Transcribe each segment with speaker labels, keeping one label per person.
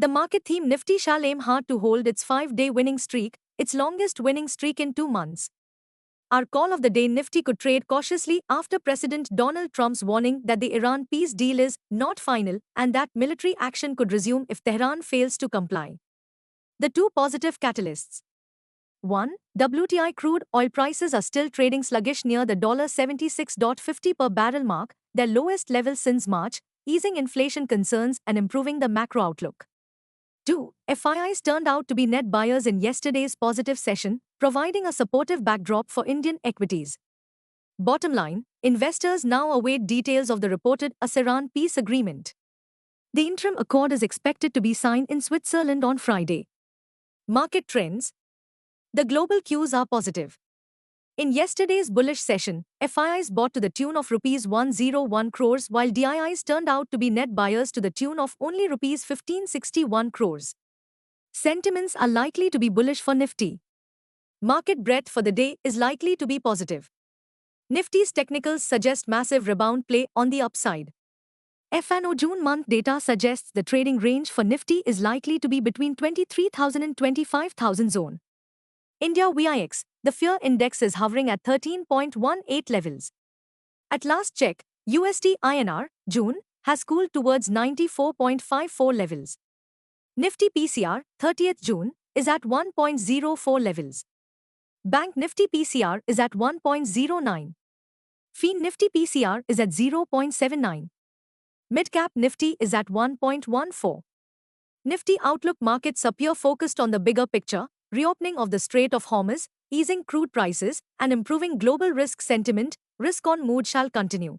Speaker 1: The market theme Nifty shall aim hard to hold its 5-day winning streak, its longest winning streak in 2 months. Our call of the day: Nifty could trade cautiously after President Donald Trump's warning that the Iran peace deal is not final and that military action could resume if Tehran fails to comply. The two positive catalysts. 1. WTI crude oil prices are still trading sluggish near the $76.50 per barrel mark, their lowest level since March, easing inflation concerns and improving the macro outlook. 2. FIIs turned out to be net buyers in yesterday's positive session, providing a supportive backdrop for Indian equities. Bottom line, investors now await details of the reported US-Iran peace agreement. The interim accord is expected to be signed in Switzerland on Friday. Market trends. The global cues are positive. In yesterday's bullish session, FIIs bought to the tune of Rs 101 crores while DIIs turned out to be net buyers to the tune of only Rs 1561 crores. Sentiments are likely to be bullish for Nifty. Market breadth for the day is likely to be positive. Nifty's technicals suggest massive rebound play on the upside. F&O June month data suggests the trading range for Nifty is likely to be between 23,000 and 25,000 zone. India VIX, the fear index is hovering at 13.18 levels. At last check, USD INR, June, has cooled towards 94.54 levels. Nifty PCR, 30th June, is at 1.04 levels. Bank Nifty PCR is at 1.09. FIN Nifty PCR is at 0.79. Midcap Nifty is at 1.14. Nifty outlook: markets appear focused on the bigger picture, reopening of the Strait of Hormuz, easing crude prices, and improving global risk sentiment. Risk-on mood shall continue.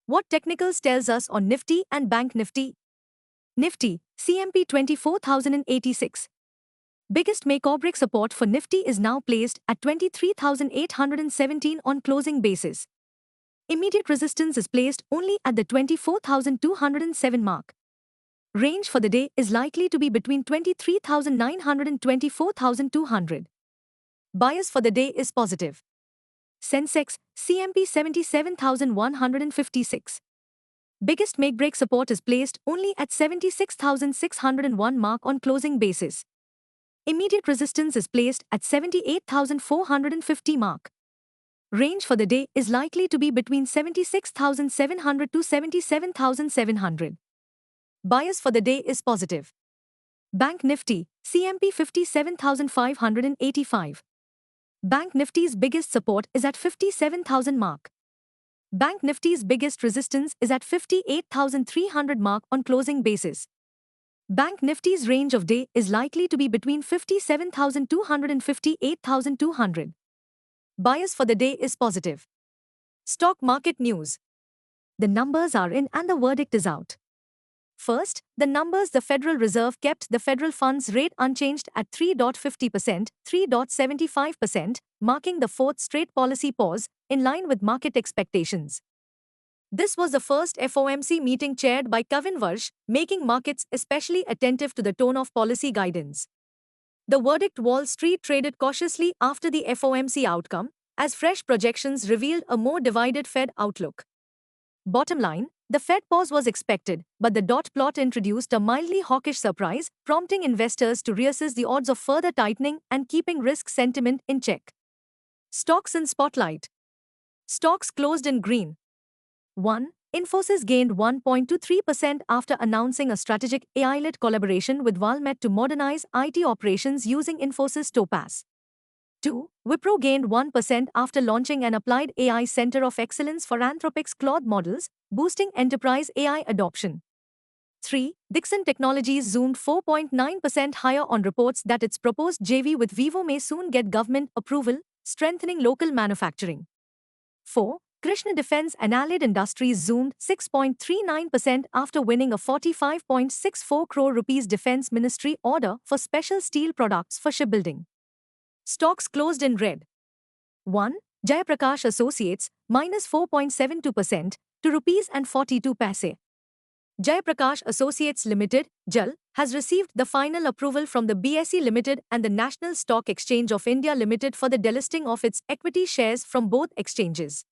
Speaker 1: What technicals tells us on Nifty and Bank Nifty? Nifty, CMP 24,086. Biggest make-or-break support for Nifty is now placed at 23,817 on closing basis. Immediate resistance is placed only at the 24,207 mark. Range for the day is likely to be between 23,900 and 24,200. Bias for the day is positive. Sensex, CMP 77,156. Biggest make-break support is placed only at 76,601 mark on closing basis. Immediate resistance is placed at 78,450 mark. Range for the day is likely to be between 76,700 to 77,700. Bias for the day is positive. Bank Nifty, CMP 57,585. Bank Nifty's biggest support is at 57,000 mark. Bank Nifty's biggest resistance is at 58,300 mark on closing basis. Bank Nifty's range of day is likely to be between 57,200 and 58,200. Bias for the day is positive. Stock market news. The numbers are in and the verdict is out. First, the numbers: the Federal Reserve kept the federal funds rate unchanged at 3.50%, 3.75%, marking the fourth straight policy pause, in line with market expectations. This was the first FOMC meeting chaired by Kevin Warsh, making markets especially attentive to the tone of policy guidance. The verdict: Wall Street traded cautiously after the FOMC outcome, as fresh projections revealed a more divided Fed outlook. Bottom line, the Fed pause was expected, but the dot plot introduced a mildly hawkish surprise, prompting investors to reassess the odds of further tightening and keeping risk sentiment in check. Stocks in spotlight. Stocks closed in green. 1. Infosys gained 1.23% after announcing a strategic AI-led collaboration with Valmet to modernize IT operations using Infosys Topaz. 2. Wipro gained 1% after launching an applied AI Center of Excellence for Anthropic's Claude models, boosting enterprise AI adoption. 3. Dixon Technologies zoomed 4.9% higher on reports that its proposed JV with Vivo may soon get government approval, strengthening local manufacturing. 4. Krishna Defence and Allied Industries zoomed 6.39% after winning a 45.64 crore rupees Defence Ministry order for special steel products for shipbuilding. Stocks closed in red. 1. Jayaprakash Associates, minus 4.72% to ₹42. Jayaprakash Associates Limited, JAL, has received the final approval from the BSE Limited and the National Stock Exchange of India Limited for the delisting of its equity shares from both exchanges.